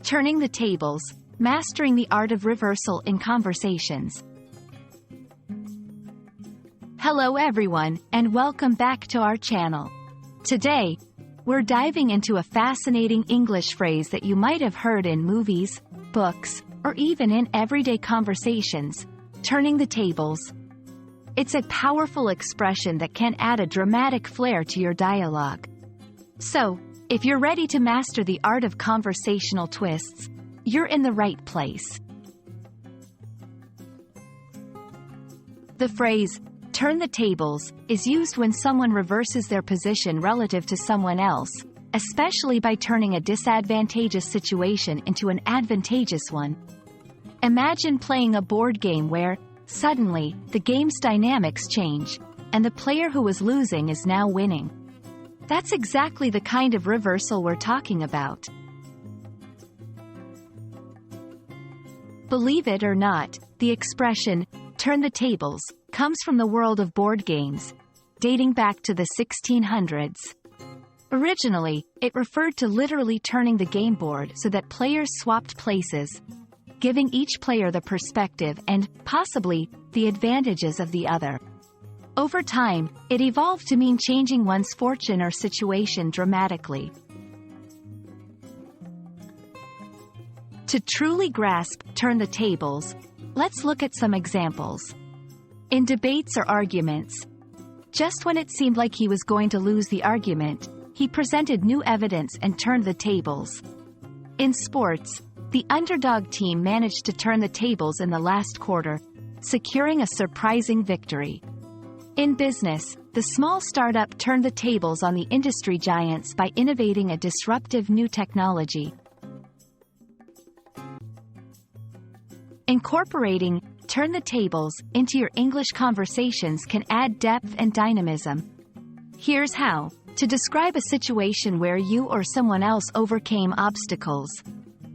Turning the tables, mastering the art of reversal in conversations. Hello everyone, and welcome back to our channel. Today, we're diving into a fascinating English phrase that you might have heard in movies, books, or even in everyday conversations: turning the tables. It's a powerful expression that can add a dramatic flair to your dialogue. So, if you're ready to master the art of conversational twists, you're in the right place. The phrase, turn the tables, is used when someone reverses their position relative to someone else, especially by turning a disadvantageous situation into an advantageous one. Imagine playing a board game where, suddenly, the game's dynamics change, and the player who was losing is now winning. That's exactly the kind of reversal we're talking about. Believe it or not, the expression, turn the tables, comes from the world of board games, dating back to the 1600s. Originally, it referred to literally turning the game board so that players swapped places, giving each player the perspective and, possibly, the advantages of the other. Over time, it evolved to mean changing one's fortune or situation dramatically. To truly grasp turn the tables, let's look at some examples. In debates or arguments, just when it seemed like he was going to lose the argument, he presented new evidence and turned the tables. In sports, the underdog team managed to turn the tables in the last quarter, securing a surprising victory. In business, the small startup turned the tables on the industry giants by innovating a disruptive new technology. Incorporating turn the tables into your English conversations can add depth and dynamism. Here's how. To describe a situation where you or someone else overcame obstacles.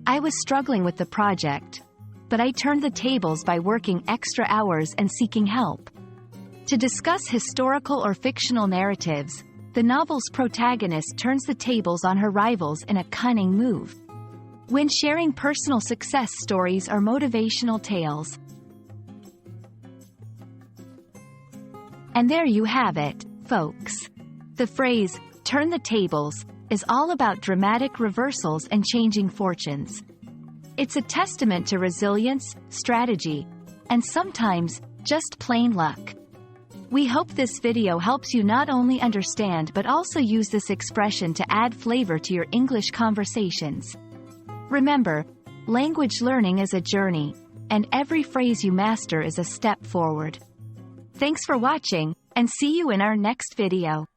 I was struggling with the project, but I turned the tables by working extra hours and seeking help. To discuss historical or fictional narratives, the novel's protagonist turns the tables on her rivals in a cunning move. When sharing personal success stories or motivational tales. And there you have it, folks. The phrase, turn the tables, is all about dramatic reversals and changing fortunes. It's a testament to resilience, strategy, and sometimes, just plain luck. We hope this video helps you not only understand but also use this expression to add flavor to your English conversations. Remember, language learning is a journey, and every phrase you master is a step forward. Thanks for watching, and see you in our next video.